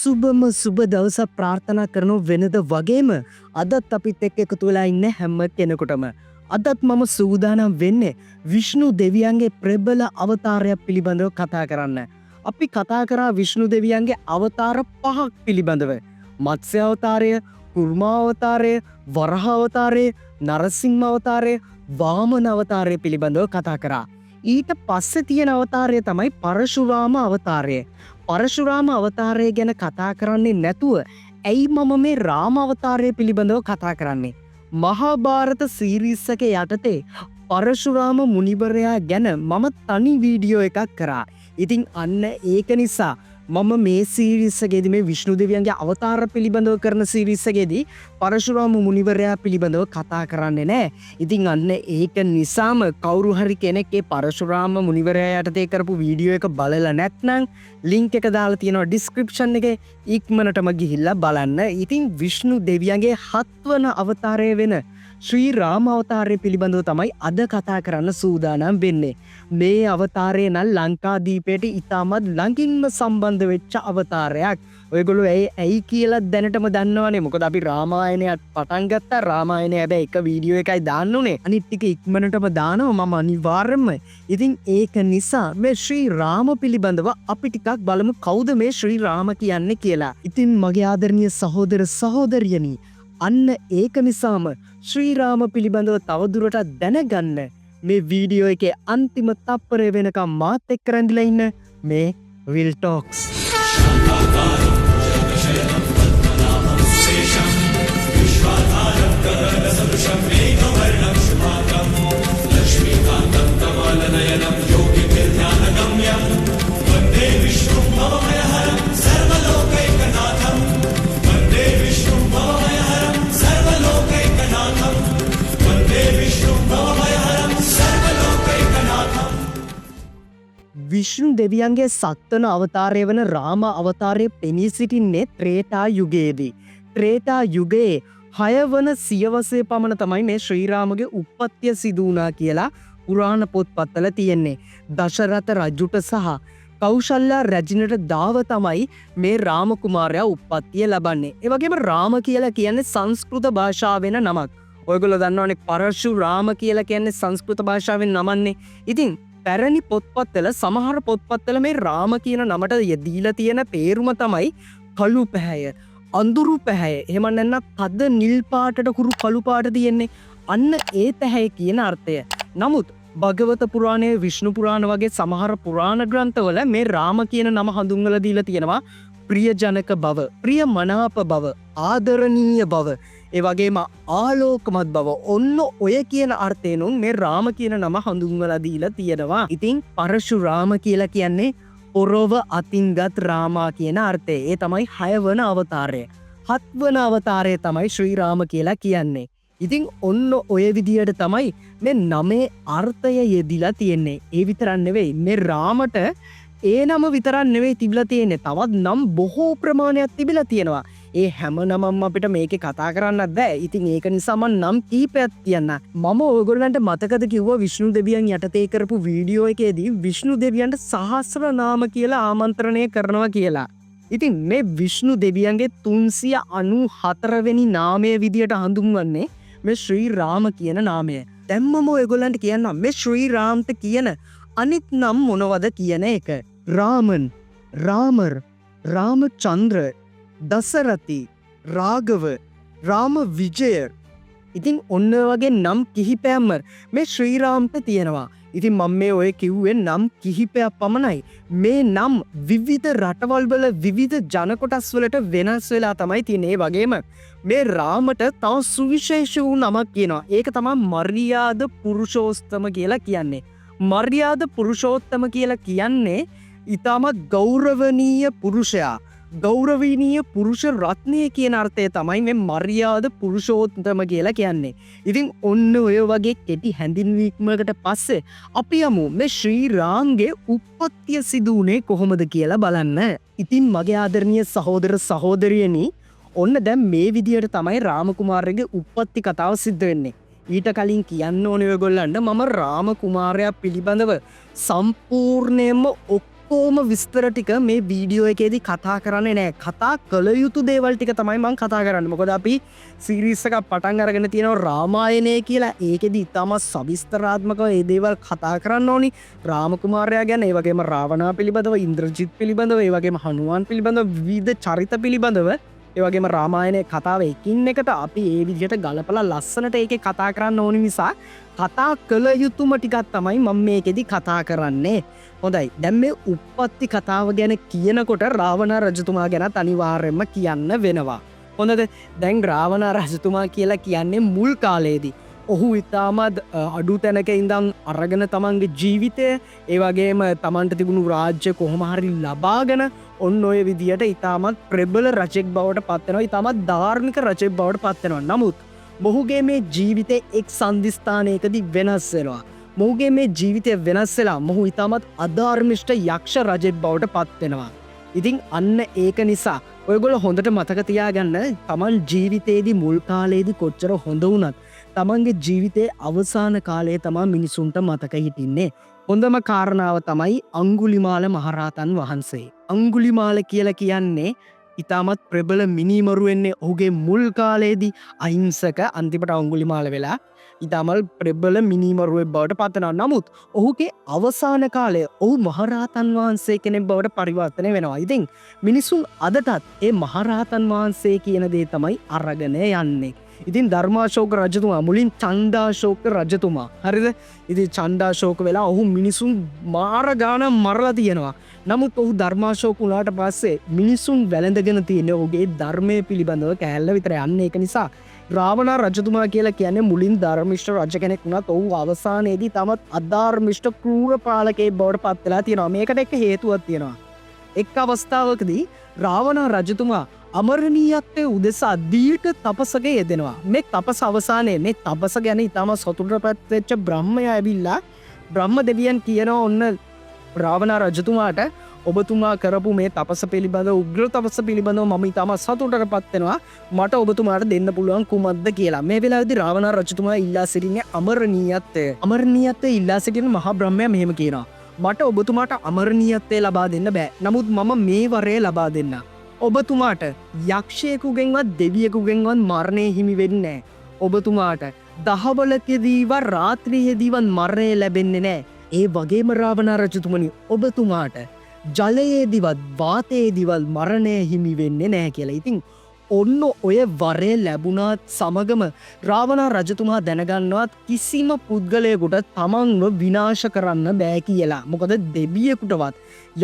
සුබ දවසක් ප්‍රාර්ථනා කරන වෙනද වගේම අදත් අපිත් එක්ක එකතු වෙලා ඉන්න හැම කෙනෙකුටම අදත් මම සූදානම් වෙන්නේ විෂ්ණු දෙවියන්ගේ ප්‍රබල අවතාරයක් පිළිබඳව කතා කරන්න. අපි කතා කරා විෂ්ණු දෙවියන්ගේ අවතාර 5ක් පිළිබඳව. මත්ස්‍ය අවතාරය, කුර්මා අවතාරය, වරහ අවතාරය, නරසිංහ අවතාරය, වාමන අවතාරය පිළිබඳව කතා කරා. ඊට පස්සේ තියෙන අවතාරය තමයි පරශුරාම අවතාරය. පරශුරාම අවතාරය ගැන කතා කරන්නේ නැතුව ඇයි මම මේ රාම අවතාරය පිළිබඳව කතා කරන්නේ? මහාභාරත සීරීස් එක යටතේ පරශුරාම මුනිවරයා ගැන මම තනි වීඩියෝ එකක් කරා. ඉතින් අන්න ඒක නිසා මම මේ සීරීස් එකේදී මේ විෂ්ණු දෙවියන්ගේ අවතාර පිළිබඳව කරන සීරීස් එකේදී පරශුරාම මුනිවරයා පිළිබඳව කතා කරන්නේ නැහැ. ඉතින් අන්න ඒක නිසාම කවුරු හරි කෙනෙක් ඒ පරශුරාම මුනිවරයා යටතේ කරපු වීඩියෝ එක බලලා නැත්නම් ලින්ක් එක දාලා තියෙනවා ඩිස්ක්‍රිප්ෂන් එකේ, ඉක්මනටම ගිහිල්ලා බලන්න. ඉතින් විෂ්ණු දෙවියන්ගේ 7 වන අවතාරය වෙන ශ්‍රී රාම අවතාරය පිළිබඳව තමයි අද කතා කරන්න සූදානම් වෙන්නේ. මේ අවතාරය නම් ලංකාදීපයට ඉතාමත් ළඟින්ම සම්බන්ධ වෙච්ච අවතාරයක්. ඔයගොල්ලෝ ඇයි කියලා දැනටම දන්නවනේ. මොකද අපි රාමායනයත් පටන් ගත්තා. රාමායනය හැබැයි එක වීඩියෝ එකයි දාන්න උනේ. අනිත් ටික ඉක්මනටම දානවා මම අනිවාර්යයෙන්ම. ඉතින් ඒක නිසා මේ ශ්‍රී රාම පිළිබඳව අපි ටිකක් බලමු කවුද මේ ශ්‍රී රාම කියන්නේ කියලා. ඉතින් මගේ ආදරණීය සහෝදර සහෝදරියනි, අන්න ඒක නිසාම ශ්‍රී රාම පිළිබඳව තවදුරටත් දැනගන්න මේ වීඩියෝ එකේ අන්තිම තප්පරය වෙනකම් මාත් එක්ක රැඳිලා ඉන්න මේ විල් ටොක්ස්. විෂ්ණු දෙවියන්ගේ 7 වන අවතාරය වන රාම අවතාරය පෙනී සිටින්නේ ත්‍රේතා යුගයේදී. ත්‍රේතා යුගයේ 6 වන සියවසේ පමණ තමයි මේ ශ්‍රී රාමගේ උප්පත්තිය සිදු වුණා කියලා පුරාණ පොත්පත්වල තියෙන්නේ. දශරථ රජුට සහ කෞශල්‍යා රජිනට දාව තමයි මේ රාම කුමාරයා උප්පත්තිය ලබන්නේ. ඒ වගේම රාම කියලා කියන්නේ සංස්කෘත භාෂාවෙන් නමක්. ඔයගොල්ලෝ දන්නවනේ පරශුරාම කියලා කියන්නේ සංස්කෘත භාෂාවෙන් නමන්නේ. ඉතින් පැරණි පොත්පත්වල සමහර පොත්පත්වල මේ රාම කියන නමට දීලා තියෙන තේරුම තමයි කළු පැහැය, අඳුරු පැහැය. එහෙම නැත්නම් තද නිල් පාටට කුරු කළු පාට තියෙන්නේ. අන්න ඒ පැහැය කියන අර්ථය. නමුත් භගවත පුරාණය, විෂ්ණු පුරාණ වගේ සමහර පුරාණ ග්‍රන්ථවල මේ රාම කියන නම හඳුන්වලා දීලා තියෙනවා ප්‍රියජනක බව, ප්‍රියමනාප බව, ආදරණීය බව, ඒ වගේම ආලෝකමත් බව. ඔන්න ඔය කියන අර්ථයෙන් මේ රාම කියන නම හඳුන්වලා දීලා තියෙනවා. ඉතින් පරශුරාම කියලා කියන්නේ පොරව අතින්ගත් රාමා කියන අර්ථය. ඒ තමයි 6 වන අවතාරය. 7 වන අවතාරය තමයි ශ්‍රී රාම කියලා කියන්නේ. ඉතින් ඔන්න ඔය විදියට තමයි මේ නමේ අර්ථය යෙදිලා තියෙන්නේ. ඒ විතරක් නෙවෙයි, මේ රාමට ඒ නම විතරක් නෙවෙයි තිබිලා තියෙන්නේ. තවත් නම් බොහෝ ප්‍රමාණයක් තිබිලා තියෙනවා. ඒ හැම නමම අපිට මේකේ කතා කරන්නත් බෑ. ඉතින් ඒක නිසා මම නම් කීපයක් කියන්න. මම ඔයගොල්ලන්ට මතකද කිව්වා විෂ්ණු දෙවියන් යටතේ කරපු වීඩියෝ එකේදී විෂ්ණු දෙවියන්ට සහස්‍ර නාම කියලා ආමන්ත්‍රණය කරනවා කියලා. ඉතින් මේ විෂ්ණු දෙවියන්ගේ 394 වෙනි නාමය විදියට හඳුන්වන්නේ මේ ශ්‍රී රාම කියන නාමය. දැන් මම ඔයගොල්ලන්ට කියන්නම් මේ ශ්‍රී රාම්ට කියන අනිත් නම් මොනවද කියන එක. රාමන්, රාමර්, රාමචන්ද්‍ර, දසරති, රාගව, රාම විජය. ඉතින් ඔන්න වගේ නම් කිහිපයක්ම මේ ශ්‍රී රාම්ට තියෙනවා. ඉතින් මම මේ ඔය කිව්වේ නම් කිහිපයක් පමණයි. මේ නම් විවිධ රටවල් වල විවිධ ජන කොටස් වලට වෙනස් වෙලා තමයි තියෙන්නේ. ඒ වගේම මේ රාමට තව සුවිශේෂ වූ නමක් කියනවා. ඒක තමයි මර්යාද පුරුෂෝත්තම කියලා කියන්නේ. මර්යාද පුරුෂෝත්තම කියලා කියන්නේ ඊටමත් ගෞරවනීය පුරුෂයා, ගෞරවනීය පුරුෂ රත්නය කියන අර්ථය තමයි මේ මර්යාද පුරුෂෝත්තම කියලා කියන්නේ. ඉතින් ඔන්න ඔය වගේ කෙටි හැඳින්වීමකට පස්සේ අපි යමු මේ ශ්‍රී රාම්ගේ උප්පත්තිය සිදු වුණේ කොහොමද කියලා බලන්න. ඉතින් මගේ ආදරණීය සහෝදර සහෝදරියනි, ඔන්න දැන් මේ විදියට තමයි රාම කුමාරයාගේ උප්පත්ති කතාව සිද්ධ වෙන්නේ. ඊට කලින් කියන්න ඕනේ ඔයගොල්ලන්ට මම රාම කුමාරයා පිළිබඳව සම්පූර්ණයෙන්ම ඔක්කෝම විස්තර ටික මේ වීඩියෝ එකේදී කතා කරන්නේ නෑ. කතා කළ යුතු දේවල් ටික තමයි මං කතා කරන්නේ. මොකද අපි සීරීස් එකක් පටන් අරගෙන තියෙනවා රාමායනය කියලා. ඒකෙදි ඉතාමත් සවිස්තරාත්මකව මේ දේවල් කතා කරන්න ඕනි. රාම කුමාරයා ගැන, ඒ වගේම රාවණා පිළිබඳව, ඉන්ද්‍රජිත් පිළිබඳව, ඒ වගේම හනුමාන් පිළිබඳව, විවිධ චරිත පිළිබඳව, ඒ වගේම රාමායනයේ කතාව එකින් එකට අපි ඒ විදිහට ගලපලා ලස්සනට ඒකේ කතා කරන්න ඕනි නිසා කතා කළ යුතුම ටිකක් තමයි මම මේකෙදි කතා කරන්නේ. හොඳයි. දැන් මේ උප්පත්ති කතාව ගැන කියනකොට රාවණ රජතුමා ගැනත් අනිවාර්යයෙන්ම කියන්න වෙනවා. හොඳද? දැන් රාවණ රජතුමා කියලා කියන්නේ මුල් කාලයේදී ඔහු ඉතාමත් අඩු තැනක ඉඳන් අරගෙන තමන්ගේ ජීවිතය, ඒ වගේම තමන්ට තිබුණු රාජ්‍ය කොහොම හරි ලබාගෙන ඔන්න ඔය විදියට ඉතාමත් ප්‍රබල රජෙක් බවට පත්වෙනවා. ඉතාමත් ධාර්මික රජෙක් බවට පත්වෙනවා. නමුත් මොහුගේ මේ ජීවිතය එක් සන්ධිස්ථානයකදී වෙනස් වෙනවා. මොහුගේ මේ ජීවිතය වෙනස් වෙලා මොහු ඉතාමත් අධාර්මිෂ්ඨ යක්ෂ රජෙක් බවට පත්වෙනවා. ඉතින් අන්න ඒක නිසා ඔයගොල්ලෝ හොඳට මතක තියාගන්න, තමන් ජීවිතේදී මුල් කාලේදී කොච්චර හොඳ වුණත් තමන්ගේ ජීවිතයේ අවසාන කාලයේ තමා මිනිසුන්ට මතක හිටින්නේ. හොඳම කාරණාව තමයි අංගුලිමාල මහරහතන් වහන්සේ. අංගුලිමාල කියලා කියන්නේ ඉතාමත් ප්‍රබල මිනිමරු වෙන්නේ ඔහුගේ මුල් කාලයේදී අහිංසක, අන්තිමට අංගුලිමාල වෙලා ඉතාමත් ප්‍රබල මිනිමරුවෙක් බවට පත්වෙනවා. නමුත් ඔහුගේ අවසාන කාලය ඔහු මහරහතන් වහන්සේ කෙනෙක් බවට පරිවර්තනය වෙනවා. ඉතින් මිනිසුන් අදටත් ඒ මහරහතන් වහන්සේ කියන දේ තමයි අරගෙන යන්නේ. ඉතින් ධර්මාශෝක රජතුමා මුලින් චණ්ඩාශෝක රජතුමා, හරිද? ඉතින් චණ්ඩාශෝක වෙලා ඔහු මිනිසුන් මාර ගාණක් මරලා තියෙනවා. නමුත් ඔහු ධර්මාශෝක වුණාට පස්සේ මිනිසුන් වැළඳගෙන තියෙන ඔහුගේ ධර්මයේ පිළිබඳව කෑල්ල විතරයි. අන්න ඒක නිසා රාවණ රජතුමා කියලා කියන්නේ මුලින් ධර්මිෂ්ඨ රජ කෙනෙක් වුණත් ඔහු අවසානයේදී තමත් අධාර්මිෂ්ඨ ක්‍රූර පාලකයෙක් බවට පත් වෙලා තියෙනවා. මේකට එක හේතුවක් තියෙනවා. එක් අවස්ථාවකදී රාවණ රජතුමා අමරණීයත්වයේ උදෙසා දීර්ඝ තපසක යෙදෙනවා. මේ තපස අවසානයේ මේ තපස ගැන ඉතාම සතුටටපත් වෙච්ච බ්‍රහ්මයා ඇවිල්ලා බ්‍රහ්ම දෙවියන් කියනවා ඔන්න රාවණ රජතුමාට, ඔබතුමා කරපු මේ තපස පිළිබඳ, උග්‍ර තපස පිළිබඳව මම ඉතාම සතුටටපත් වෙනවා. මට ඔබතුමාට දෙන්න පුළුවන් කුමක්ද කියලා. මේ වෙලාවේදී රාවණ රජතුමා ඉල්ලා සිටින්නේ අමරණීයත්වය. අමරණීයත්වය ඉල්ලා සිටින මහා බ්‍රහ්මයා මෙහෙම කියනවා, මට ඔබතුමාට අමරණීයත්වය ලබා දෙන්න බෑ. නමුත් මම මේ වරේ ලබා දෙන්න. ඔබතුමාට යක්ෂයෙකුගෙන්වත් දෙවියෙකුගෙන්වත් මරණය හිමි වෙන්නේ නෑ. ඔබතුමාට දහවලකදීවත් රාත්‍රියේදීවත් මරණය ලැබෙන්නේ නෑ. ඒ වගේම රාවණ රජතුමනි, ඔබතුමාට ජලයේදීවත් වාතයේදීවත් මරණය හිමි වෙන්නේ නෑ කියලා. ඉතින් ඔන්න ඔය වරය ලැබුණාත් සමගම රාවණ රජතුමා දැනගන්නවත් කිසිම පුද්ගලයෙකුට තමන්ව විනාශ කරන්න බෑ කියලා. මොකද දෙවියෙකුටවත්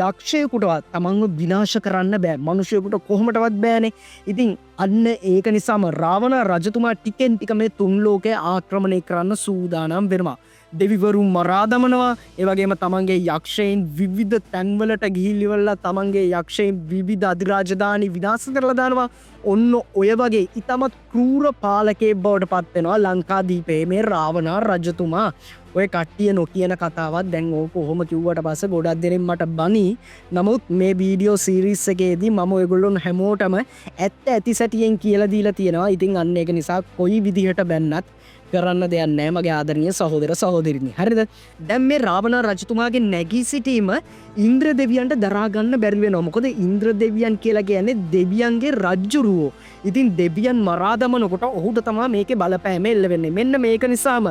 යක්ෂයෙකුටවත් තමන්ව විනාශ කරන්න බෑ. මනුෂ්‍යයෙකුට කොහොමටවත් බෑනේ. ඉතින් අන්න ඒක නිසාම රාවණ රජතුමා ටිකෙන් ටික මේ තුන් ලෝකය ආක්‍රමණය කරන්න සූදානම් වෙනවා. දෙවිවරුන් මරා දමනවා. ඒ වගේම තමන්ගේ යක්ෂයන් විවිධ තැන්වලට ගිහිල්ලිවලා තමන්ගේ යක්ෂයන් විවිධ අධිරාජධානි විනාශ කරලා දානවා. ඔන්න ඔය වගේ ඉතාමත් ක්‍රූර පාලකයෙක් බවට පත් වෙනවා ලංකාදීපයේ මේ රාවණ රජතුමා. ඔය කට්ටිය නොකියන කතාවක් දැන් ඕක කොහොම කිව්වට පස්සේ ගොඩක් දෙනෙක් මට බනි. නමුත් මේ වීඩියෝ සීරීස් එකේදී මම ඔයගොල්ලොන් හැමෝටම ඇත්ත ඇති සැටියෙන් කියලා දීලා තියෙනවා. ඉතින් අන්න ඒක නිසා කොයි විදිහට බැන්නත් කරන්න දෙයක් නෑ මගේ ආදරණීය සහෝදර සහෝදරිනි. හරිද? දැන් මේ රාවණ රජතුමාගේ නැගී සිටීම ඉන්ද්‍ර දෙවියන්ට දරා ගන්න බැරි වෙනවා. මොකද ඉන්ද්‍ර දෙවියන් කියලා කියන්නේ දෙවියන්ගේ රජුරුවෝ. ඉතින් දෙවියන් මරා දමනකොට ඔහුට තමයි මේකේ බලපෑම එල්ල වෙන්නේ. මෙන්න මේක නිසාම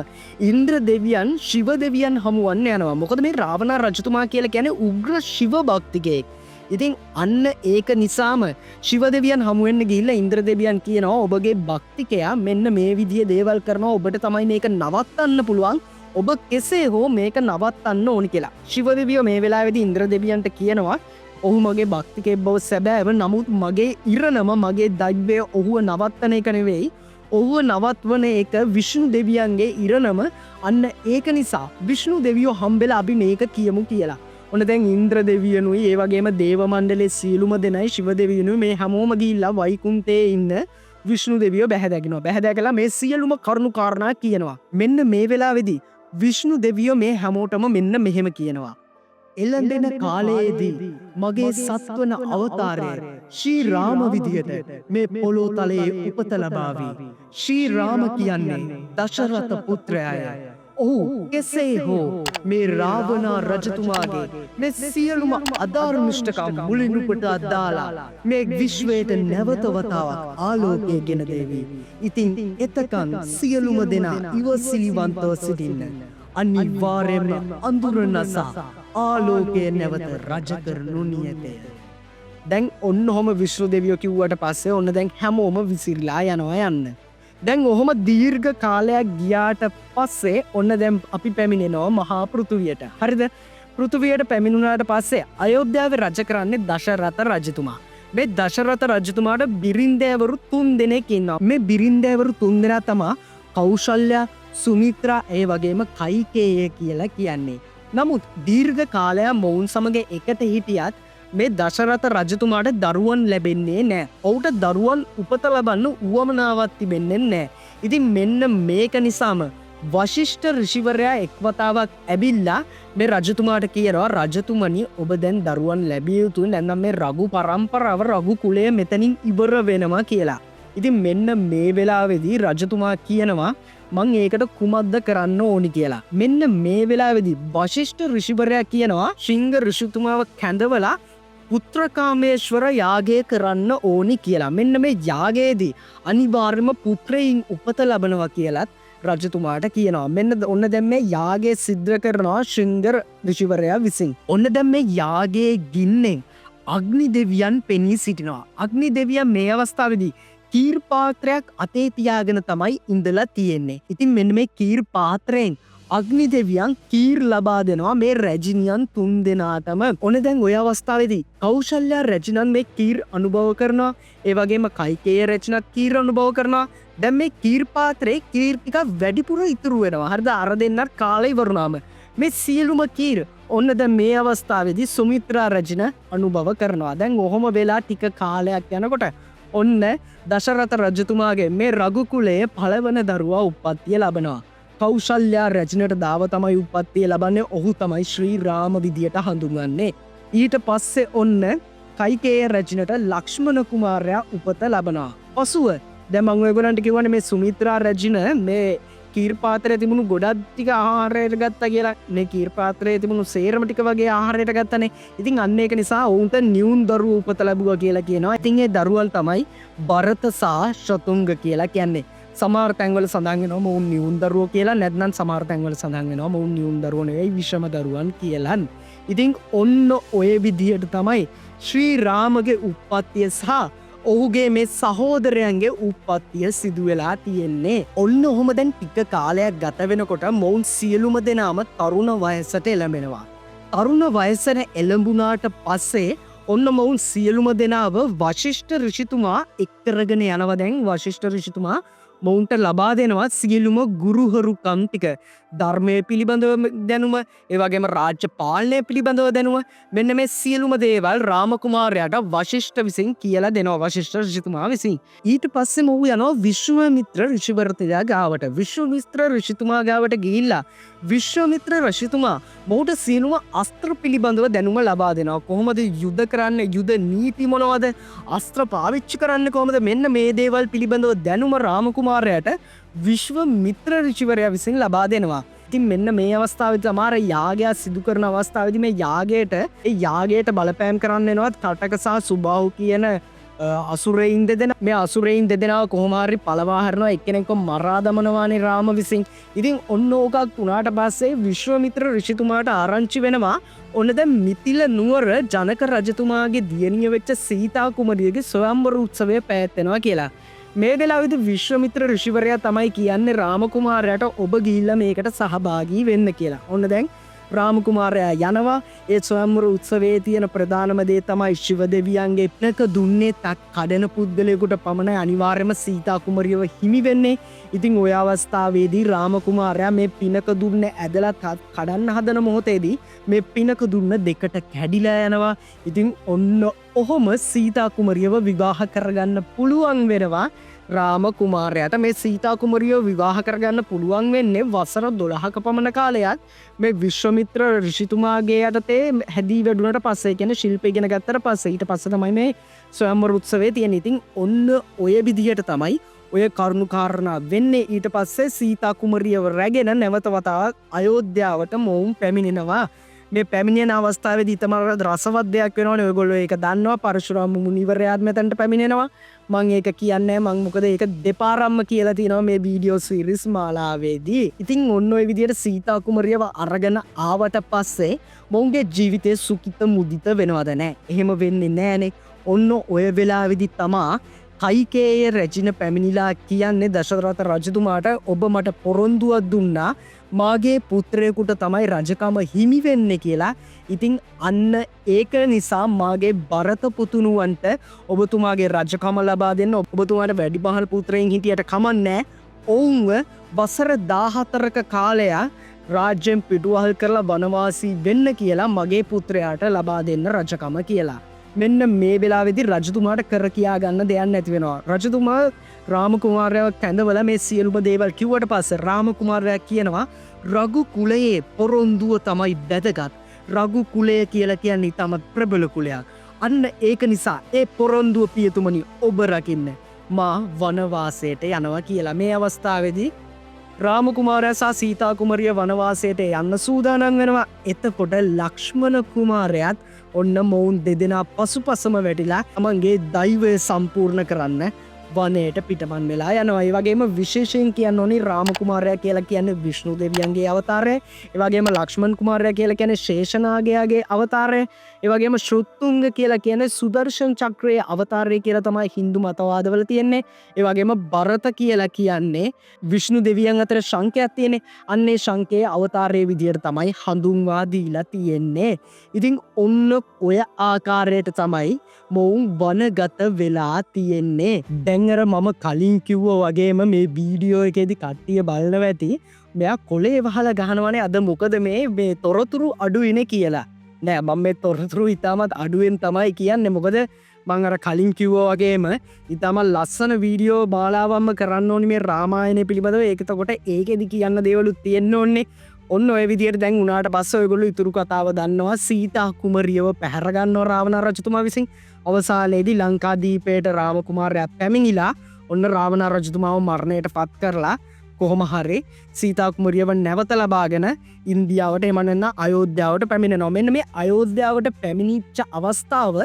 ඉන්ද්‍ර දෙවියන් ශිව දෙවියන් හමුවන්න යනවා. මොකද මේ රාවණ රජතුමා කියලා කියන්නේ උග්‍ර ශිව භක්තිකයෙක්. ඉතින් අන්න ඒක නිසාම ශිව දෙවියන් හමුවෙන්න ගිහිල්ලා ඉන්ද්‍ර දෙවියන් කියනවා ඔබගේ භක්තිකයා මෙන්න මේ විදිහේ දේවල් කරනවා, ඔබට තමයි මේක නවත්තන්න පුළුවන්, ඔබ කෙසේ හෝ මේක නවත්තන්න ඕනි කියලා. ශිව දෙවියෝ මේ වෙලාවේදී ඉන්ද්‍ර දෙවියන්ට කියනවා ඔහු මගේ භක්තිකයෙක් බව සැබෑව, නමුත් මගේ ඉරණම, මගේ දෛවය ඔහුව නවත්තන එක නෙවෙයි, ඔහුව නවත්වන එක විෂ්ණු දෙවියන්ගේ ඉරණම. අන්න ඒක නිසා විෂ්ණු දෙවියෝ හම්බෙලා අපි මේක කියමු කියලා. ඔන්න දැන් ඉන්ද්‍ර දෙවියනුයි ඒ වගේම දේව මණ්ඩලයේ සියලුම දෙනයි ශිව දෙවියනුයි මේ හැමෝම ගිහිල්ලා වෛකුන්තයේ ඉන්න විෂ්ණු දෙවියෝ බැහැදකිනවා. බැහැදකලා මේ සියලුම කරුණු කාරණා කියනවා. මෙන්න මේ වෙලාවේදී විෂ්ණු දෙවියෝ මේ හැමෝටම මෙන්න මෙහෙම කියනවා. එළඹෙන කාලයේදී මගේ සත්වන අවතාරය ශ්‍රී රාම විදියට මේ පොළොව තලයේ උපත ලබාවි. ශ්‍රී රාම කියන්නේ දශරථ පුත්‍රයාය. ඔහු කෙසේ හෝ මේ රාවණා රජතුමාගේ මේ සියලුම අධර්මිෂ්ඨකම් මුලිනුපට අදාලා මේ විශ්වයට නැවත වතාවක් ආලෝකය ගෙන දේවි. ඉතින් එතකන් සියලුම දෙනා ඉවසිලිවන්තව සිටින්න. අනිවාර්යයෙන්ම අඳුර නසා ආලෝකය නැවත රජ කරනු නියතය. දැන් ඔන්න ඔහොම විශ්ව දෙවියෝ කිව්වට පස්සේ ඔන්න දැන් හැමෝම විසිරලා යනවා යන්න. දැන් ඔහොම දීර්ඝ කාලයක් ගියාට පස්සේ ඔන්න දැන් අපි පැමිණෙනවා මහා පෘථුවියට. හරිද? පෘථුවියට පැමිණුණාට පස්සේ අයෝධ්‍යාවේ රජ කරන්නේ දශරථ රජතුමා. මේ දශරථ රජතුමාට බිරින්දෑවරු 3 දෙනෙක් ඉන්නවා. මේ බිරින්දෑවරු 3 දෙනා තමයි කෞසල්‍යා, සුමිත්‍රා ඒ වගේම කයිකේය කියලා කියන්නේ. නමුත් දීර්ඝ කාලයක් මොවුන් සමග එකට හිටියත් මේ දශරථ රජතුමාට දරුවන් ලැබෙන්නේ නැහැ. ඔහුට දරුවන් උපත ලබන්න උවමනාවක් තිබෙන්නේ නැහැ. ඉතින් මෙන්න මේක නිසාම වශිෂ්ඨ ඍෂිවරයා එක් වතාවක් ඇවිල්ලා මේ රජතුමාට කියනවා රජතුමනි ඔබ දැන් දරුවන් ලැබිය යුතුයි නැත්නම් මේ රඝු පරම්පරාව රඝු කුලය මෙතනින් ඉවර වෙනවා කියලා. ඉතින් මෙන්න මේ වෙලාවේදී රජතුමා කියනවා මං ඒකට කුමක්ද කරන්න ඕනි කියලා. මෙන්න මේ වෙලාවේදී වශිෂ්ඨ ඍෂිවරයා කියනවා ශිංග ඍෂිතුමාව කැඳවලා පුත්‍රකාමේශ්වර යාගය කරන්න ඕනි කියලා. මෙන්න මේ යාගයේදී අනිවාර්යයෙන්ම පුත්‍රයින් උපත ලබනවා කියලත් රජතුමාට කියනවා. මෙන්න ඔන්න දැන් මේ යාගය සිද්ධ කරනවා ශිංග ඍෂිවරයා විසින්. ඔන්න දැන් මේ යාගයේ ගින්නෙන් අග්නි දෙවියන් පෙනී සිටිනවා. අග්නි දෙවියන් මේ අවස්ථාවේදී කීර් පාත්‍රයක් අතේ තියාගෙන තමයි ඉඳලා තියෙන්නේ. ඉතින් මෙන්න මේ කීර් පාත්‍රයෙන් අග්නි දෙවියන් කීර් ලබා දෙනවා මේ රැජිනියන් 3 දෙනාටම. ඔන්න දැන් ඔය අවස්ථාවේදී කෞසල්‍යා රැජිනන් මේ කීර් අනුභව කරනවා. ඒ වගේම කයිකේය රැජිනත් කීර් අනුභව කරනවා. දැන් මේ කීර් පාත්‍රේ කීර් ටික වැඩිපුර ඉතුරු වෙනවා. හරිද? අර දෙන්නත් කාලේ ඉවරුනාම මේ සියලුම කීර් ඔන්න දැන් මේ අවස්ථාවේදී සුමිත්‍රා රැජින අනුභව කරනවා. දැන් ඔහොම වෙලා ටික කාලයක් යනකොට ඔන්න දශරථ රජතුමාගේ මේ රඝු කුලයේ පළවන දරුවා උප්පත්තිය ලබනවා. කෞසල්‍යා රැජිනට දාව තමයි උප්පත්තිය ලබන්නේ. ඔහු තමයි ශ්‍රී රාම විදියට හඳුන්වන්නේ. ඊට පස්සේ ඔන්න කයිකේය රැජිනට ලක්ෂ්මණ කුමාරයා උපත ලබනවා. පසුව දැන් මම ඔයගොල්ලන්ට කිව්වනේ මේ සුමිත්‍රා රැජින මේ කීර් පාත්‍රයේ තිබුණු ගොඩක් ටික ආහාරයට ගත්තා කියලා. මේ කීර් පාත්‍රයේ තිබුණු සේරම ටික වගේ ආහාරයට ගත්තනේ. ඉතින් අන්න ඒක නිසා ඔවුන්ට නියුන් දරුවෝ උපත ලැබුවා කියලා කියනවා. ඉතින් ඒ දරුවල් තමයි භරත සහ ශතුංග කියලා කියන්නේ. සමහර තැන්වල සඳහන් වෙනවා මොවුන් නියුන් දරුවෝ කියලා. නැත්නම් සමහර තැන්වල සඳහන් වෙනවා මොවුන් නියුන් දරුවෝ නෙවෙයි විෂම දරුවන් කියලා. ඉතින් ඔන්න ඔය විදියට තමයි ශ්‍රී රාමගේ උප්පත්තිය සහ ඔහුගේ මේ සහෝදරයන්ගේ උප්පත්තිය සිදු වෙලා තියෙන්නේ. ඔන්න ඔහොම දැන් ටික කාලයක් ගත වෙනකොට මොවුන් සියලුම දෙනාම තරුණ වයසට එළඹෙනවා. තරුණ වයසට එළඹුණාට පස්සේ ඔන්න මොවුන් සියලුම දෙනාව වශිෂ්ඨ ඍෂිතුමා එක් කරගෙන යනවා. දැන් වශිෂ්ඨ ඍෂිතුමා මොවුන්ට ලබා දෙනවා සියලුම ගුරුහරුකම් ටික. ධර්මය පිළිබඳව දැනුම, ඒ වගේම රාජ්‍ය පාලනය පිළිබඳව දැනුම, මෙන්න මේ සියලුම දේවල් රාම කුමාරයාට වශිෂ්ඨ විසින් කියලා දෙනවා. වශිෂ්ඨ ඍෂිතුමා විසින්. ඊට පස්සේ මොහු යනවා විශ්වාමිත්‍ර ඍෂිවරයා ගාවට. විශ්වාමිත්‍ර ඍෂිතුමා ගාවට ගිහිල්ලා විශ්වාමිත්‍ර ඍෂිතුමා මොහුට සියලුම අස්ත්‍ර පිළිබඳව දැනුම ලබා දෙනවා. කොහොමද යුද්ධ කරන්නේ, යුද නීති මොනවද, අස්ත්‍ර පාවිච්චි කරන්නේ කොහොමද, මෙන්න මේ දේවල් පිළිබඳව දැනුම රාම කුමාරයාට විශ්වාමිත්‍ර ඍෂිවරයා විසින් ලබා දෙනවා. ඉතින් මෙන්න මේ අවස්ථාවේදී සමහර යාගයක් සිදු කරන අවස්ථාවේදී මේ යාගයට බලපෑම් කරන්න එනවා කටක සහ සුබාහු කියන අසුරයින් දෙදෙනා. මේ අසුරයින් දෙදෙනාව කොහොම හරි පළවා හරිනවා, එක්කෙනෙක්ව මරා දමනවානේ රාම විසින්. ඉතින් ඔන්න ඕකක් වුණාට පස්සේ විශ්වාමිත්‍ර ඍෂිතුමාට ආරංචි වෙනවා ඔන්න දැන් මිතිල නුවර ජනක රජතුමාගේ දියණිය වෙච්ච සීතා කුමරියගේ ස්වයංවර උත්සවය පැවැත්වෙනවා කියලා. මේ වෙලාවේදී විශ්වාමිත්‍ර ඍෂිවරයා තමයි කියන්නේ රාම කුමාරයාට ඔබ ගිහිල්ලා මේකට සහභාගී වෙන්න කියලා. ඔන්න දැන් රාම කුමාරයා යනවා. ඒ ස්වයංවර උත්සවයේ තියෙන ප්‍රධානම දේ තමයි ශිව දෙවියන්ගේ පිනක දුන්නේ තක් කඩන පුද්ගලයෙකුට පමණයි අනිවාර්යයෙන්ම සීතා කුමරියව හිමි වෙන්නේ. ඉතින් ඔය අවස්ථාවේදී රාම කුමාරයා මේ පිනක දුන්න ඇදලා කඩන්න හදන මොහොතේදී මේ පිනක දුන්න දෙකට කැඩිලා යනවා. ඉතින් ඔන්න ඔහොම සීතා කුමරියව විවාහ කරගන්න පුළුවන් වෙනවා රාම කුමාරයාට. මේ සීතා කුමරියව විවාහ කරගන්න පුළුවන් වෙන්නේ වසර 12ක පමණ කාලයක් මේ විශ්වාමිත්‍ර ඍෂිතුමාගේ යටතේ හැදී වැඩුණට පස්සේ, කියන්නේ ශිල්ප ඉගෙන ගත්තට පස්සේ. ඊට පස්සේ තමයි මේ ස්වයංවර උත්සවය තියෙන්නේ. ඉතින් ඔන්න ඔය විදිහට තමයි ඔය කරුණු කාරණා වෙන්නේ. ඊට පස්සේ සීතා කුමරියව රැගෙන නැවත වතාවක් අයෝධ්‍යාවට මොවුන් පැමිණෙනවා. මේ පැමිණෙන අවස්ථාවේදී තමර රසවත් දෙයක් වෙනවනේ. ඔයගොල්ලෝ ඒක දන්නවා. පරශුරාම මුනිවරයාත් මෙතනට පැමිණෙනවා. මම ඒක කියන්නේ මම මොකද ඒක දෙපාරක්ම කියලා තියෙනවා මේ වීඩියෝ සීරීස් මාලාවේදී. ඉතින් ඔන්න ඔය විදිහට සීතා කුමරියව අරගෙන ආවට පස්සේ මොවුන්ගේ ජීවිතේ සුඛිත මුදිත වෙනවද නැහැ. එහෙම වෙන්නේ නැහනේ. ඔන්න ඔය වෙලාවේදී තමා කයිකේය රැජින පැමිණිලා කියන්නේ දශරථ රජතුමාට ඔබ මට පොරොන්දුවක් දුන්නා මාගේ පුත්‍රයෙකුට තමයි රජකම හිමි වෙන්නේ කියලා. ඉතින් අන්න ඒක නිසා මාගේ භරත පුතුණුවන්ට ඔබතුමාගේ රජකම ලබා දෙන්න. ඔබතුමාට වැඩිමහල් පුත්‍රයන් හිටියට කමන්නේ. ඔවුන්ව වසර 14ක කාලයක් රාජ්‍යයෙන් පිටුවහල් කරලා වනවාසී වෙන්න කියලා මගේ පුත්‍රයාට ලබා දෙන්න රජකම කියලා. මෙන්න මේ වෙලාවේදී රජතුමාට කර කියා ගන්න දෙයක් නැති වෙනවා. රජතුමා රාම කුමාරයාව කැඳවලා මේ සියලුම දේවල් කිව්වට පස්සේ රාම කුමාරයා කියනවා රඝු කුලයේ පොරොන්දුව තමයි වැදගත්. රඝු කුලය කියලා කියන්නේ ඉතාමත් ප්‍රබල කුලයක්. අන්න ඒක නිසා ඒ පොරොන්දුව පියතුමනි ඔබ රකින්න. මා වනවාසයට යනවා කියලා. මේ අවස්ථාවේදී රාම කුමාරයා සහ සීතා කුමරිය වනවාසයට යන්න සූදානම් වෙනවා. එතකොට ලක්ෂ්මණ කුමාරයාත් ඔන්න මොවුන් දෙදෙනා පසුපසම වැටිලා තමන්ගේ දෛවය සම්පූර්ණ කරන්න වනයට පිටමන් වෙලා යනවා. ඒ වගේම විශේෂයෙන් කියන්න ඕනි රාම කුමාරයා කියලා කියන්නේ විෂ්ණු දෙවියන්ගේ අවතාරය. ඒ වගේම ලක්ෂ්මන් කුමාරයා කියලා කියන්නේ ශේෂනාගයාගේ අවතාරය. ඒ වගේම ශ්‍රුතුංග කියලා කියන්නේ සුදර්ශන චක්‍රයේ අවතාරය කියලා තමයි Hindu මතවාදවල තියෙන්නේ. ඒ වගේම භරත කියලා කියන්නේ විෂ්ණු දෙවියන් අතර ශංකයක් තියෙන්නේ. අන්නේ ශංකයේ අවතාරයේ විදියට තමයි හඳුන්වා දීලා තියෙන්නේ. ඉතින් ඔන්න ඔය ආකාරයට තමයි මොවුන් වනගත වෙලා තියෙන්නේ. දැන් අර මම කලින් කිව්වා වගේම මේ වීඩියෝ එකේදී කට්ටිය බලනවා ඇති මෙයා කොලේ වහලා ගහනවනේ අද මොකද මේ තොරතුරු අඩුයිනේ කියලා. නෑ මම මේ තොරතුරු ඉතාමත් අඩුවෙන් තමයි කියන්නේ. මොකද මම අර කලින් කිව්වා වගේම ඉතාමත් ලස්සන වීඩියෝ මාලාවක්ම කරන්න ඕනි මේ රාමායනය පිළිබඳව. ඒක එතකොට ඒකෙදි කියන්න දේවලුත් තියෙන්න ඕනේ. ඔන්න ඔය විදියට දැන් උනාට පස්සේ ඔයගොල්ලෝ ඉතුරු කතාව දන්නවා. සීතා කුමරියව පැහැර ගන්නවා රාවණ රජතුමා විසින්. අවසානයේදී ලංකාදීපයට රාම කුමාරයා පැමිණිලා ඔන්න රාවණ රජතුමාව මරණයට පත් කරලා කොහොම හරි සීතා කුමරියව නැවත ලබාගෙන ඉන්දියාවට එම නැත්නම් අයෝධ්‍යාවට පැමිණෙනවා. මෙන්න මේ අයෝධ්‍යාවට පැමිණිච්ච අවස්ථාව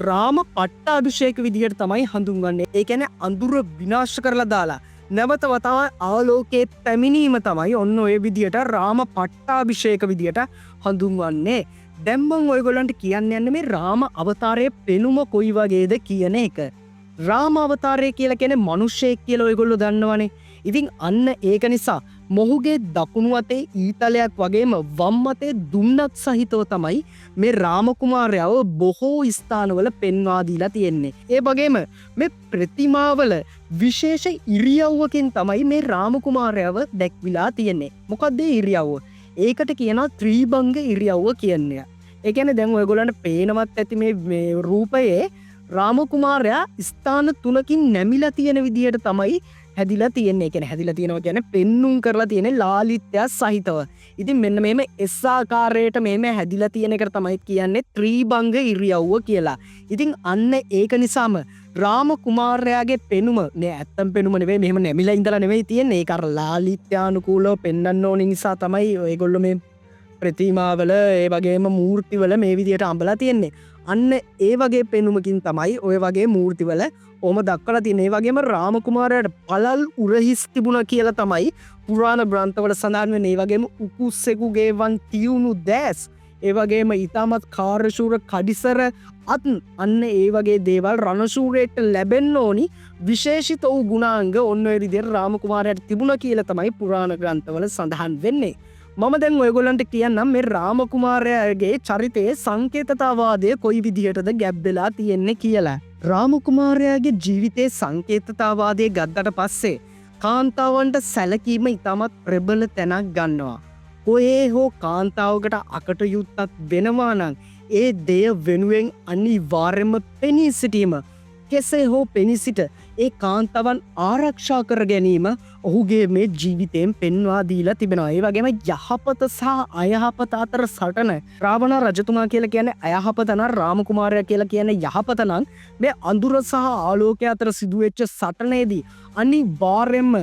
රාම පට්ටාභිෂේක විදියට තමයි හඳුන්වන්නේ. ඒ කියන්නේ අඳුර විනාශ කරලා දාලා නැවත වතාවක් ආලෝකයේ පැමිණීම තමයි ඔන්න ඔය විදියට රාම පට්ටාභිෂේක විදියට හඳුන්වන්නේ. දැන් මම ඔයගොල්ලන්ට කියන්න යන්නේ මේ රාම අවතාරයේ පෙනුම කොයි වගේද කියන එක. රාම අවතාරය කියලා කියන්නේ මිනිසෙක් කියලා ඔයගොල්ලෝ දන්නවනේ. ඉතින් අන්න ඒක නිසා මොහුගේ දකුණු අතේ ඊතලයක් වගේම වම් අතේ දුන්නත් සහිතව තමයි මේ රාම කුමාරයාව බොහෝ ස්ථානවල පෙන්වා දීලා තියෙන්නේ. ඒ වගේම මේ ප්‍රතිමාවල විශේෂ ඉරියව්වකින් තමයි මේ රාම කුමාරයාව දැක්විලා තියෙන්නේ. මොකක්ද ඒ ඉරියව්ව? ඒකට කියනවා ත්‍රිභංග ඉරියව්ව කියන්නේ. ඒ කියන්නේ දැන් ඔයගොල්ලන්ට පේනවත් ඇති මේ රූපයේ රාම කුමාරයා ස්ථාන තුනකින් නැමිලා තියෙන විදියට තමයි හැදිලා තියෙන්නේ. කියන්නේ හැදිලා තියෙනවා කියන්නේ පෙන්눔 කරලා තියෙන්නේ ලාලිත්‍ය සහිතව. ඉතින් මෙන්න මේම එස් ආකාරයට මේම හැදිලා තියෙන එක තමයි කියන්නේ ත්‍රිභංග ඉරියව්ව කියලා. ඉතින් අන්න ඒක නිසාම රාම කුමාරයාගේ පෙනුම නේ ඇත්තම් පෙනුම නෙවෙයි මෙහෙම නැමිලා ඉඳලා නෙවෙයි තියෙන්නේ. ඒක අර ලාලිත්‍යානුකූලව පෙන්වන්න ඕන නිසා තමයි ඔයගොල්ලෝ මේ ප්‍රතිමාවල ඒ වගේම මූර්තිවල මේ විදියට අඹලා තියෙන්නේ. අන්න ඒ වගේ පෙනුමකින් තමයි ඔය වගේ මූර්තිවල ඕම දක්වලා තියෙන්නේ. ඒ වගේම රාම කුමාරයාට පළල් උරහිස් තිබුණා කියලා තමයි පුරාණ ග්‍රන්ථවල සඳහන් වෙන්නේ. ඒ වගේම උකුස්සෙකුගේ වන් තියුණු දැස්, ඒ වගේම ඊටමත් කාර්යශූර කඩිසර අත්, අන්න ඒ වගේ දේවල් රණශූරයට ලැබෙන්න ඕනි විශේෂිත වූ ගුණාංග ඔන්න ඔය විදිහට රාම කුමාරයාට තිබුණා කියලා තමයි පුරාණ ග්‍රන්ථවල සඳහන් වෙන්නේ. මම දැන් ඔයගොල්ලන්ට කියන්නම් මේ රාම කුමාරයාගේ චරිතයේ සංකේතතාවාදය කොයි විදිහටද ගැබ් වෙලා තියෙන්නේ කියලා. රාම කුමාරයාගේ ජීවිතයේ සංකේතතාවාදය ගත්තට පස්සේ කාන්තාවන්ට සැලකීම ඉතාමත් ප්‍රබල තැනක් ගන්නවා. කොහේ හෝ කාන්තාවකට අකටයුත්තක් වෙනවා නම් ඒ දෙය වෙනුවෙන් අනිවාර්යයෙන්ම පෙනී සිටීම, කෙසේ හෝ පෙනී සිට ඒ කාන්තවන් ආරක්ෂා කර ගැනීම ඔහුගේ මේ ජීවිතයෙන් පෙන්වා දීලා තිබෙනවා. ඒ වගේම යහපත සහ අයහපත අතර සටන. රාවණ රජතුමා කියලා කියන්නේ අයහපත නම් රාම කුමාරයා කියලා කියන්නේ යහපත නම් මේ අඳුර සහ ආලෝකය අතර සිදුවෙච්ච සටනේදී අනිවාර්යෙන්ම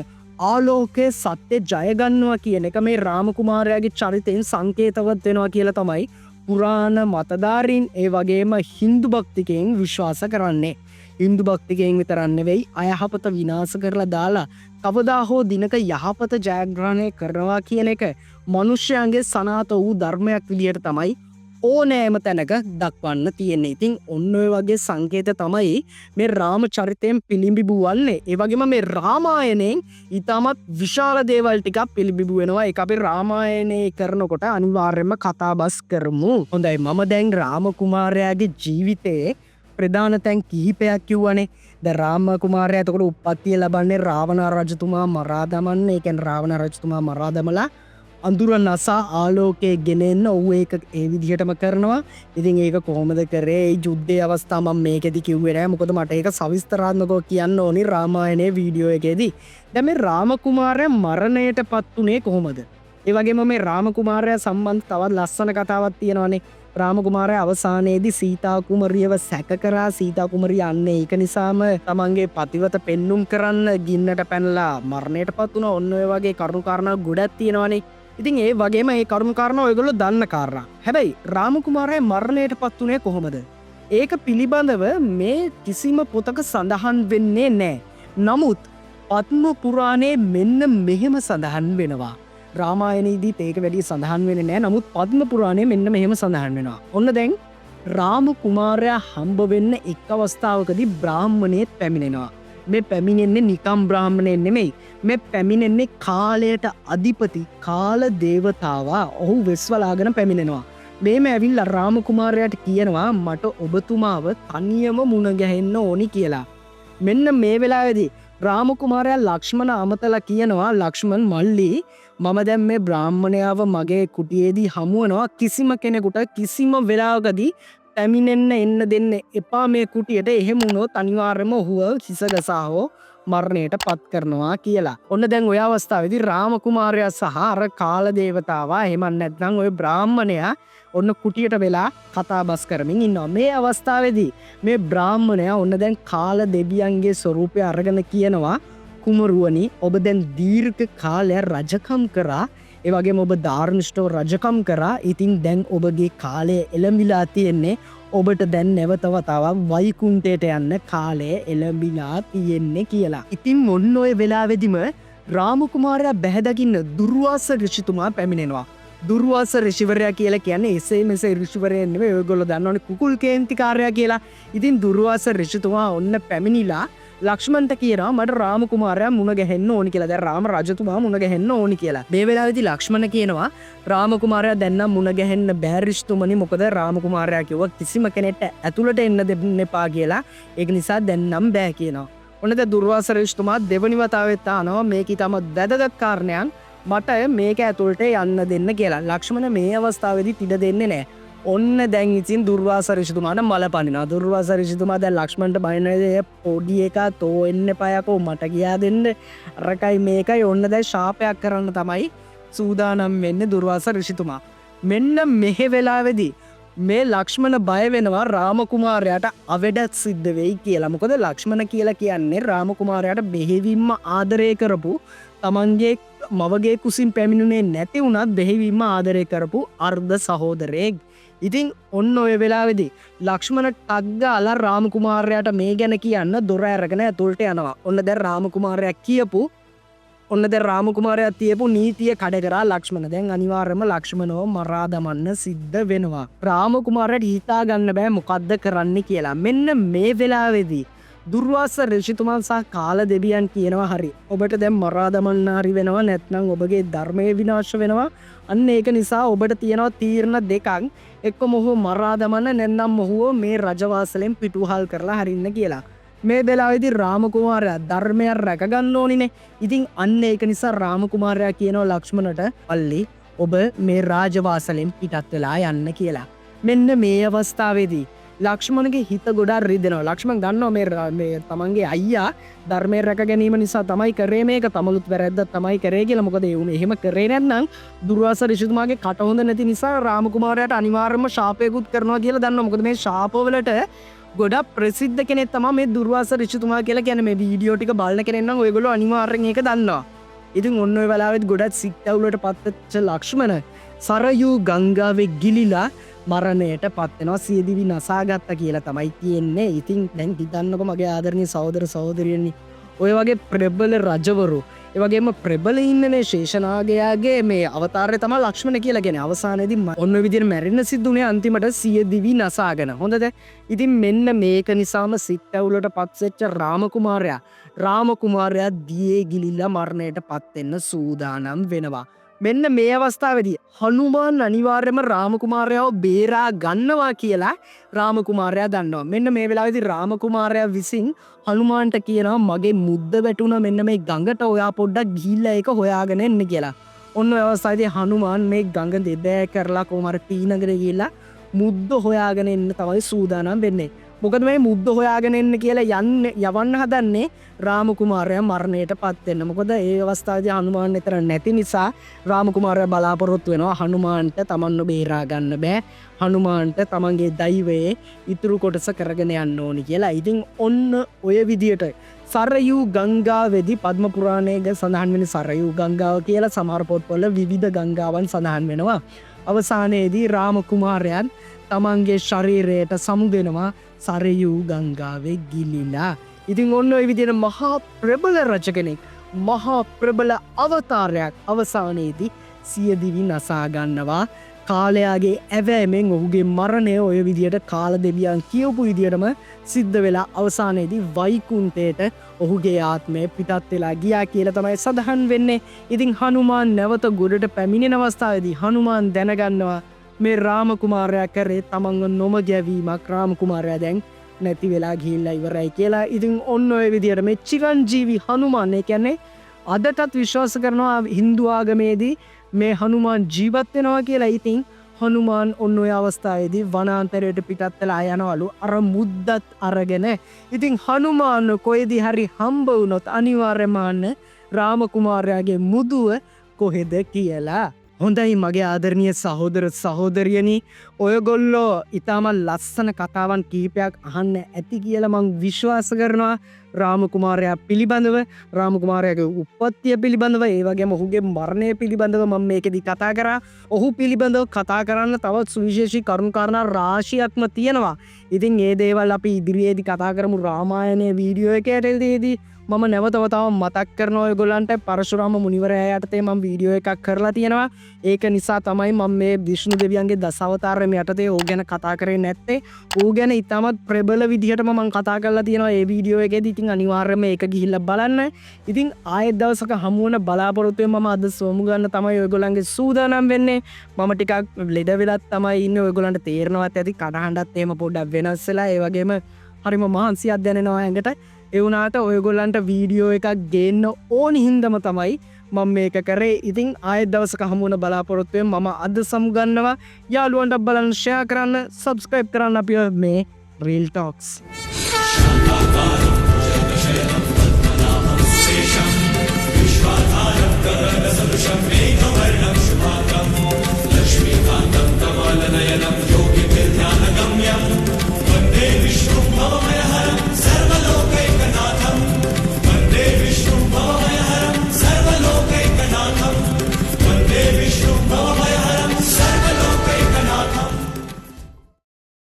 ආලෝකයේ සත්‍ය ජය ගන්නවා කියන එක මේ රාම කුමාරයාගේ චරිතයෙන් සංකේතවත් වෙනවා කියලා තමයි පුරාණ මතධාරීන් ඒ වගේම හින්දු භක්තිකයන් විශ්වාස කරන්නේ. හින්දු භක්තිකයන් විතරක් නෙවෙයි අයහපත විනාශ කරලා දාලා කවදා හෝ දිනක යහපත ජයග්‍රහණය කරනවා කියන එක මනුෂ්‍යයන්ගේ සනාත වූ ධර්මයක් විදියට තමයි ඕනෑම තැනක දක්වන්න තියෙන්නේ. ඉතින් ඔන්න ඔය වගේ සංකේත තමයි මේ රාම චරිතයෙන් පිළිඹිබු වන්නේ. ඒ වගේම මේ රාමායනයෙන් ඊටමත් විශාල දේවල් ටිකක් පිළිඹිබු වෙනවා. ඒක අපි රාමායනේ කරනකොට අනිවාර්යයෙන්ම කතාබස් කරමු. හොඳයි, මම දැන් රාම කුමාරයාගේ ජීවිතයේ ප්‍රධාන තැන් කිහිපයක් කිව්වනේ. දැන් රාම කුමාරයා එතකොට උප්පත්තිය ලබන්නේ රාවණ රජතුමා මරා දමන්න. ඒ කියන්නේ රාවණ රජතුමා මරා දමලා අඳුර නසා ආලෝකයේ ගෙනෙන්න ඔහු ඒක ඒ විදිහටම කරනවා. ඉතින් ඒක කොහොමද කරේ? ඒ යුද්ධයේ අවස්ථාව මම මේකෙදි කිව්වේ නෑ. මොකද මට ඒක සවිස්තරාත්මකව කියන්න ඕනි රාමායනයේ වීඩියෝ එකේදී. දැන් මේ රාම කුමාරයා මරණයටපත් උනේ කොහොමද? ඒ වගේම මේ රාම කුමාරයා සම්බන්ධ තවත් ලස්සන කතාවක් තියෙනවානේ. රාම කුමාරයා අවසානයේදී සීතා කුමරියව සැක කරා. සීතා කුමරිය අන්නේ ඒක නිසාම තමන්ගේ පතිවත පෙන්눔 කරන්න ගින්නට පැනලා මරණයටපත් වුණා. ඔන්න ඔය වගේ කරුණු කාරණා ගොඩක් තියෙනවානේ. ඉතින් ඒ වගේම ඒ කරුණු කාරණා ඔයගොල්ලෝ දන්න කාරණා. හැබැයි රාම කුමාරයා මරණයටපත් උනේ කොහොමද? ඒක පිළිබඳව මේ කිසිම පොතක සඳහන් වෙන්නේ නැහැ. නමුත් පද්ම පුරාණයේ මෙන්න මෙහෙම සඳහන් වෙනවා. රාමායනයේදීත් ඒක වැඩි සඳහන් වෙන්නේ නැහැ. නමුත් පද්ම පුරාණයේ මෙන්න මෙහෙම සඳහන් වෙනවා. ඔන්න දැන් රාම කුමාරයා හම්බ වෙන්න එක් අවස්ථාවකදී බ්‍රාහ්මණයෙක් පැමිණෙනවා. මේ පැමිණෙන්නේ නිකම් බ්‍රාහ්මණයෙක් නෙමෙයි. මේ පැමිණෙන්නේ කාලයට අධිපති කාල දේවතාවා ඔහු වෙස්වලාගෙන පැමිණෙනවා. මේම ඇවිල්ලා රාම කුමාරයාට කියනවා මට ඔබතුමාව තනියම මුණ ගැහෙන්න ඕනි කියලා. මෙන්න මේ වෙලාවේදී රාම කුමාරයා ලක්ෂ්මණ අමතලා කියනවා ලක්ෂ්මන් මල්ලි මම දැන් මේ බ්‍රාහ්මණයාව මගේ කුටියේදී හමුවනවා. කිසිම කෙනෙකුට කිසිම වෙලාවකදී පැමිණෙන්න එන්න දෙන්න එපා මේ කුටියට. එහෙම වුණොත් අනිවාර්යයෙන්ම ඔහුව හිසගසා හෝ මරණයට පත් කරනවා කියලා. ඔන්න දැන් ඔය අවස්ථාවේදී රාම කුමාරයා සහ අර කාල දේවතාවා එහෙම නැත්නම් ඔය බ්‍රාහ්මණයා ඔන්න කුටියට වෙලා කතාබස් කරමින් ඉන්නවා. මේ අවස්ථාවේදී මේ බ්‍රාහ්මණයා ඔන්න දැන් කාල දෙවියන්ගේ ස්වරූපය අරගෙන කියනවා කුමරුවනි ඔබ දැන් දීර්ඝ කාලයක් රජකම් කරා. ඒ වගේම ඔබ ධාර්මිෂ්ඨව රජකම් කරා. ඉතින් දැන් ඔබගේ කාලය එළඹිලා තියෙන්නේ. ඔබට දැන් නැවත වතාවක් වෛකුන්ඨයට යන්න කාලය එළඹිලා තියෙන්නේ කියලා. ඉතින් ඔන්න ඔය වෙලාවෙදිම රාම කුමාරයා බැහැදකින්න දුර්වාස ඍෂිතුමා පැමිණෙනවා. දුර්වාස ඍෂිවරයා කියලා කියන්නේ එසේ මෙසේ ඍෂිවරයෙක් නෙවෙයි. ඔයගොල්ලෝ දන්නවනේ කුකුල් කේන්තිකාරයා කියලා. ඉතින් දුර්වාස ඍෂිතුමා ඔන්න පැමිණිලා ලක්ෂ්මන්ට කියනවා මට රාම කුමාරයා මුණ ගැහෙන්න ඕනි කියලා. දැන් රාම රජතුමා මුණ ගැහෙන්න ඕනි කියලා. මේ වෙලාවේදී ලක්ෂ්මණ කියනවා රාම කුමාරයා දැන් නම් මුණ ගැහෙන්න බෑ ඍෂිතුමනි. මොකද රාම කුමාරයා කිව්වා කිසිම කෙනෙක්ට ඇතුළට එන්න දෙන්න එපා කියලා. ඒක නිසා දැන් නම් බෑ කියනවා. ඔන්න දැන් දුර්වාස ඍෂිතුමා දෙවනි වතාවෙත් ආනවා මේක ඊටම වැදගත් කාරණයක් මට මේක ඇතුළට යන්න දෙන්න කියලා. ලක්ෂ්මණ මේ අවස්ථාවේදී ඉඩ දෙන්නේ නැහැ. ඔන්න දැන් ඉතින් දුර්වාස ඍෂිතුමාට මල පනිනවා. දුර්වාස ඍෂිතුමා දැන් ලක්ෂ්මණට බයින්නේ පොඩි එකා තෝ එන්න එපායකෝ මට කියා දෙන්න. අරකයි මේකයි ඔන්න දැන් ශාපයක් කරන්න තමයි සූදානම් වෙන්නේ දුර්වාස ඍෂිතුමා. මෙන්න මෙහෙ වෙලාවේදී මේ ලක්ෂ්මණ බය වෙනවා රාම කුමාරයාට අවඩක් සිද්ධ වෙයි කියලා. මොකද ලක්ෂ්මණ කියලා කියන්නේ රාම කුමාරයාට බෙහෙවින්ම ආදරය කරපු තමන්ගේ මවගේ කුසින් පැමිණුනේ නැති වුණත් බෙහෙවින්ම ආදරය කරපු අර්ධ සහෝදරයෙක්. ඉතින් ඔන්න ඔය වෙලාවේදී ලක්ෂ්මණ ටක් ගාලා රාම කුමාරයාට මේ ගැන කියන්න දොර අරගෙන ඇතුළට යනවා. ඔන්න දැන් රාම කුමාරයා රාම කුමාරයා තියපු නීතිය කඩ කරා ලක්ෂ්මණ. දැන් අනිවාර්යයෙන්ම ලක්ෂ්මණව මරා දමන්න සිද්ධ වෙනවා. රාම කුමාරයාට හිතා ගන්න බෑ මොකද්ද කරන්න කියලා. මෙන්න මේ වෙලාවේදී දුර්වාස ඍෂිතුමා සහ කාල දෙවියන් කියනවා හරි ඔබට දැන් මරා දමන්න හරි වෙනවා නැත්නම් ඔබගේ ධර්මයේ විනාශ වෙනවා. අන්න ඒක නිසා ඔබට තියෙනවා තීරණ දෙකක්. එක්ක මොහුව මරා දමන්න නැත්නම් මොහුව මේ රජවාසලෙන් පිටුවහල් කරලා හරින්න කියලා. මේ වෙලාවේදී රාම කුමාරයා ධර්මය රැක ගන්න ඕනිනේ. ඉතින් අන්න ඒක නිසා රාම කුමාරයා කියනවා ලක්ෂ්මණට "අල්ලි ඔබ මේ රාජවාසලෙන් පිටත් වෙලා යන්න" කියලා. මෙන්න මේ අවස්ථාවේදී ලක්ෂ්මණගේ හිත ගොඩා රිදෙනවා. ලක්ෂ්මන් දන්නවා මේ තමන්ගේ අයියා ධර්මය රැක ගැනීම නිසා තමයි කරේ මේක, තමලුත් වැරද්දක් තමයි කරේ කියලා. මොකද ඒ උනේ එහෙම කරේ නැත්නම් දුර්වාස ඍෂිතුමාගේ කට හොඳ නැති නිසා රාම කුමාරයාට අනිවාර්යයෙන්ම ශාපයකුත් කරනවා කියලා දන්නවා. මොකද මේ ශාපවලට ගොඩක් ප්‍රසිද්ධ කෙනෙක් තමයි මේ දුර්වාස ඍෂිතුමා කියලා කියන්නේ. මේ වීඩියෝ ටික බලන කෙනෙක් නම් ඔයගොල්ලෝ අනිවාර්යෙන් ඒක දන්නවා. ඉතින් ඔන්න ඔය වෙලාවෙත් ගොඩක් සික්තවුලට පත්වෙච්ච ලක්ෂ්මණ සරයු ගංගාවේ ගිලිලා මරණයට පත්වෙනවා. සියදිවි නසාගත්ත කියලා තමයි තියෙන්නේ. ඉතින් දැන් හිතන්නකො මගේ ආදරණීය සහෝදර සහෝදරියනි, ඔය වගේ ප්‍රබල රජවරු, ඒ වගේම ප්‍රබල ඉන්නනේ ශේෂනාගයාගේ මේ අවතාරය තමයි ලක්ෂ්මණ කියලා කියන්නේ. අවසානයේදී ඔන්න ඔය විදිහට මැරෙන්න සිද්ධුනේ අන්තිමට සියදිවි නසාගෙන. හොඳද? ඉතින් මෙන්න මේක නිසාම සික්තවුලට පත්වෙච්ච රාම කුමාරයා දියේ ගිලිලා මරණයට පත් වෙන්න සූදානම් වෙනවා. මෙන්න මේ අවස්ථාවේදී හනුමාන් අනිවාර්යයෙන්ම රාම කුමාරයාව බේරා ගන්නවා කියලා රාම කුමාරයා දන්නවා. මෙන්න මේ වෙලාවේදී රාම කුමාරයා විසින් හනුමාන්ට කියනවා මගේ මුද්ද වැටුණා මෙන්න මේ ගඟට, ඔයා පොඩ්ඩක් ගිහිල්ලා ඒක හොයාගෙන එන්න කියලා. ඔන්න ඔය අවස්ථාවේදී හනුමාන් මේ ගඟ දෙබෑ කරලා කොහොම හරි පීනකට ගිහිල්ලා මුද්ද හොයාගෙන එන්න තමයි සූදානම් වෙන්නේ. මොකද මේ මුද්ද හොයාගෙන එන්න කියලා යවන්න හදන්නේ රාම කුමාරයා මරණයට පත් වෙන්න. මොකද ඒ අවස්ථාවේදී හනුමාන් එතන නැති නිසා රාම කුමාරයා බලාපොරොත්තු වෙනවා හනුමාන්ට තමන්ව බේරා ගන්න බෑ, හනුමාන්ට තමන්ගේ දෛවයේ ඉතුරු කොටස කරගෙන යන්න ඕනි කියලා. ඉතින් ඔන්න ඔය විදියට සරයු ගංගාවේදී පද්ම පුරාණයේ සඳහන් වෙන සරයු ගංගාව කියලා සමහර පොත්වල විවිධ ගංගාවන් සඳහන් වෙනවා. අවසානයේදී රාම කුමාරයන් තමන්ගේ ශරීරයට සමුදෙනවා සරයු ගංගාවේ ගිලිලා. ඉතින් ඔන්න ඔය විදිහට මහා ප්‍රබල රජ කෙනෙක්, මහා ප්‍රබල අවතාරයක් අවසානයේදී සියදිවි නසා ගන්නවා. කාලයාගේ ඇවෑමෙන් ඔහුගේ මරණය ඔය විදිහට කාල දෙවියන් කියවපු විදිහටම සිද්ධ වෙලා අවසානයේදී වෛකුන්ඨයට ඔහුගේ ආත්මය පිටත් වෙලා ගියා කියලා තමයි සඳහන් වෙන්නේ. ඉතින් හනුමාන් නැවත ගොඩට පැමිණෙන අවස්ථාවේදී හනුමාන් දැනගන්නවා මේ රාම කුමාරයා කරේ තමන්ව නොමගැවීමක්, රාම කුමාරයා දැන් නැති වෙලා ගිහිල්ලා ඉවරයි කියලා. ඉතින් ඔන්න ඔය විදිහට මේ චිරංජීවි හනුමාන්, ඒ කියන්නේ අදටත් විශ්වාස කරනවා හින්දු ආගමේදී මේ හනුමාන් ජීවත් වෙනවා කියලා. ඉතින් හනුමාන් ඔන්න ඔය අවස්ථාවේදී වනාන්තරයට පිටත් වෙලා යනවලු අර මුද්දත් අරගෙන. ඉතින් හනුමාන් කොහෙදී හරි හම්බ වුණොත් අනිවාර්යයෙන්ම රාම කුමාරයාගේ මුදුව කොහෙද කියලා. හොඳයි මගේ ආදරණීය සහෝදර සහෝදරියනි, ඔයගොල්ලෝ ඊටම ලස්සන කතාවන් කීපයක් අහන්න ඇති කියලා මම විශ්වාස කරනවා. රාම කුමාරයා පිළිබඳව, රාම කුමාරයාගේ උප්පත්තිය පිළිබඳව, ඒ වගේම ඔහුගේ මරණය පිළිබඳව මම මේකෙදි කතා කරා. ඔහු පිළිබඳව කතා කරන්න තවත් සුවිශේෂී කරුණු කාරණා රාශියක්ම තියෙනවා. ඉතින් ඒ දේවල් අපි ඉදිරියේදී කතා කරමු රාමායනයේ වීඩියෝ එකේදී. මම නැවතවතාව මතක් කරනවා ඔයගොල්ලන්ට පරශුරාම මුනිවරයා යටතේ මම වීඩියෝ එකක් කරලා තියෙනවා. ඒක නිසා තමයි මම මේ විෂ්ණු දෙවියන්ගේ දසවතාරම යටතේ ඕක ගැන කතා කරේ නැත්තේ. ඌ ගැන ඉතාමත් ප්‍රබල විදිහටම මම කතා කරලා තියෙනවා ඒ වීඩියෝ එකේදී. ඉතින් අනිවාර්යයෙන්ම ඒක ගිහිල්ලා බලන්න. ඉතින් ආයෙත් දවසක හමු වෙන බලාපොරොත්තු වෙන මම අද සෝමු ගන්න තමයි ඔයගොල්ලන්ගේ සූදානම් වෙන්නේ. මම ටිකක් ලෙඩ වෙලත් තමයි ඉන්නේ. ඔයගොල්ලන්ට තේරෙනවත් ඇති කඩහඬත් එහෙම පොඩ්ඩක් වෙනස් වෙලා, ඒ වගේම හරිම මහන්සියක් දැනෙනවා ඇඟට. ඒ වුණාට ඔයගොල්ලන්ට වීඩියෝ එකක් ගේන්න ඕනි හින්දම තමයි මම මේක කරේ. ඉතින් ආයෙත් දවසක හමු වෙන බලාපොරොත්තු වෙන මම අද සමුගන්නවා. යාළුවන්ට බලන්න, ෂෙයා කරන්න, සබ්ස්ක්‍රයිබ් කරන්න අපි මේ රීල් ටොක්ස්. विश्वाधारं